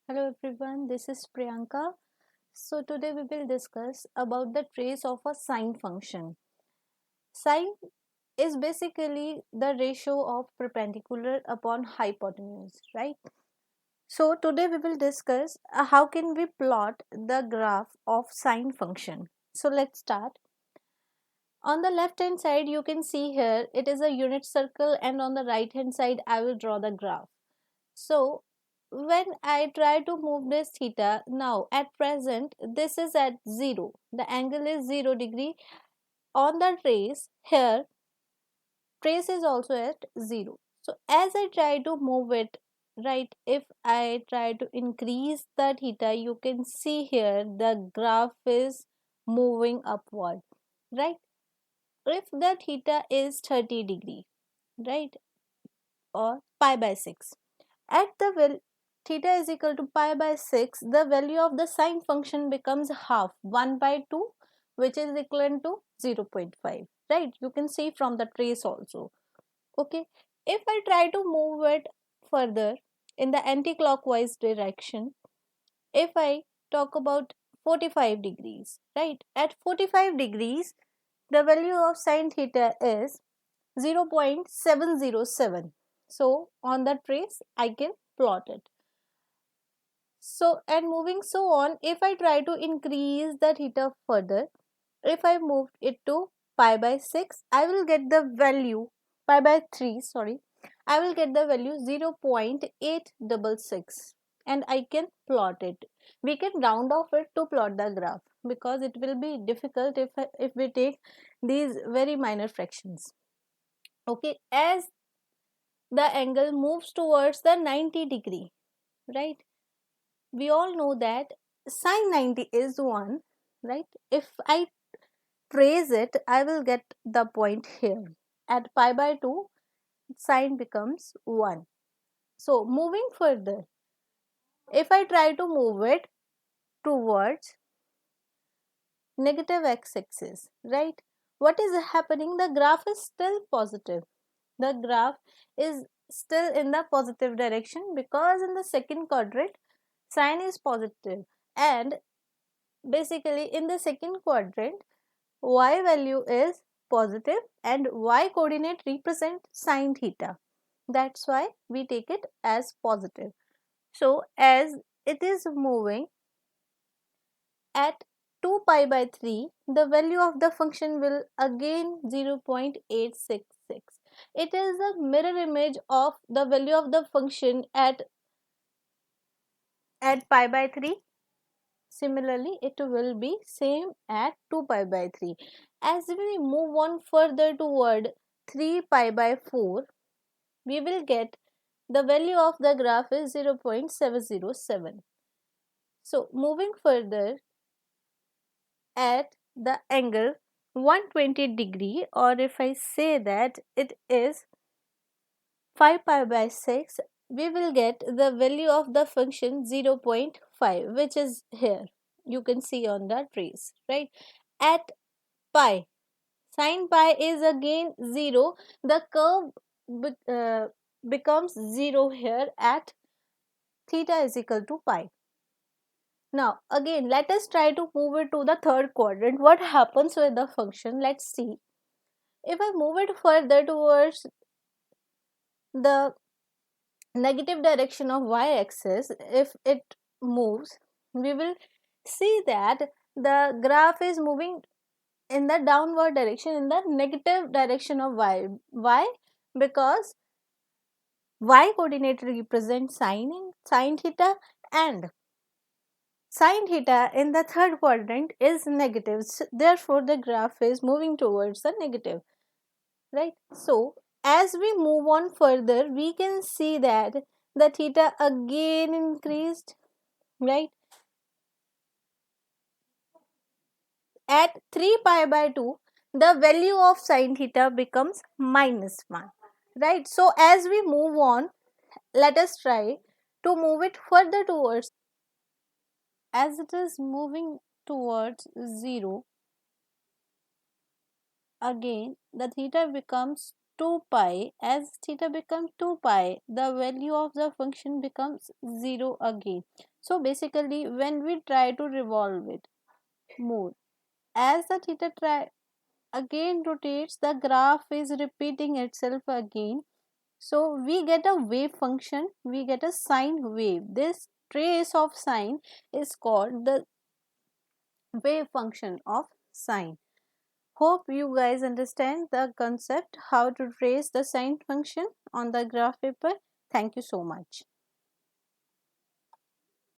Hello everyone, this is Priyanka. So today we will discuss about the trace of a sine function. Sine is basically the ratio of perpendicular upon hypotenuse, right? So today we will discuss how can we plot the graph of sine function. So let's start. On the left hand side you can see here it is a unit circle, and on the right hand side I will draw the graph. So when I try to move this theta, now at present this is at 0. The angle is 0 degree. On the trace here, trace is also at 0. So as I try to move it, right, if I try to increase the theta, you can see here the graph is moving upward, right? If the theta is 30 degree, right, or pi by 6, at the theta is equal to pi by 6, the value of the sine function becomes half 1 by 2, which is equivalent to 0 0.5, right? You can see from the trace also. Okay, if I try to move it further in the anti-clockwise direction, if I talk about 45 degrees, right, at 45 degrees the value of sine theta is 0.707. So on the trace I can plot it. So and moving so on, if I try to increase the theta further, if I move it to pi by 6, I will get the value pi by 3, sorry, I will get the value 0.866, and I can plot it. We can round off it to plot the graph because it will be difficult if we take these very minor fractions. Okay, as the angle moves towards the 90 degree, right? We all know that sine 90 is 1, right? If I trace it, I will get the point here. At pi by 2, sine becomes 1. So moving further, if I try to move it towards negative x-axis, right? What is happening? The graph is still positive. The graph is still in the positive direction because in the second quadrant, sine is positive, and basically in the second quadrant y value is positive and y coordinate represent sine theta. That's why we take it as positive. So as it is moving at 2 pi by 3, the value of the function will again 0.866. It is a mirror image of the value of the function at pi by 3. Similarly, it will be same at 2 pi by 3. As we move on further toward 3 pi by 4, we will get the value of the graph is 0.707. So, moving further at the angle 120 degree, or if I say that it is 5 pi by 6, we will get the value of the function 0.5, which is here. You can see on the trace, right? At pi, sine pi is again 0. The curve becomes 0 here at theta is equal to pi. Now again let us try to move it to the third quadrant. What happens with the function? Let's see. If I move it further towards the negative direction of y-axis, if it moves, we will see that the graph is moving in the downward direction, in the negative direction of y. Why? Because y coordinate represents sine theta, and sine theta in the third quadrant is negative. Therefore the graph is moving towards the negative, right? So as we move on further, we can see that the theta again increased, right? At 3 pi by 2, the value of sine theta becomes -1, right? So as we move on, let us try to move it further towards. As it is moving towards 0, again the theta becomes 2 pi, as theta becomes 2 pi, the value of the function becomes 0 again. So basically when we try to revolve it more, as the theta again rotates, the graph is repeating itself again. So we get a wave function, we get a sine wave. This trace of sine is called the wave function of sine. Hope you guys understand the concept how to trace the sine function on the graph paper. Thank you so much.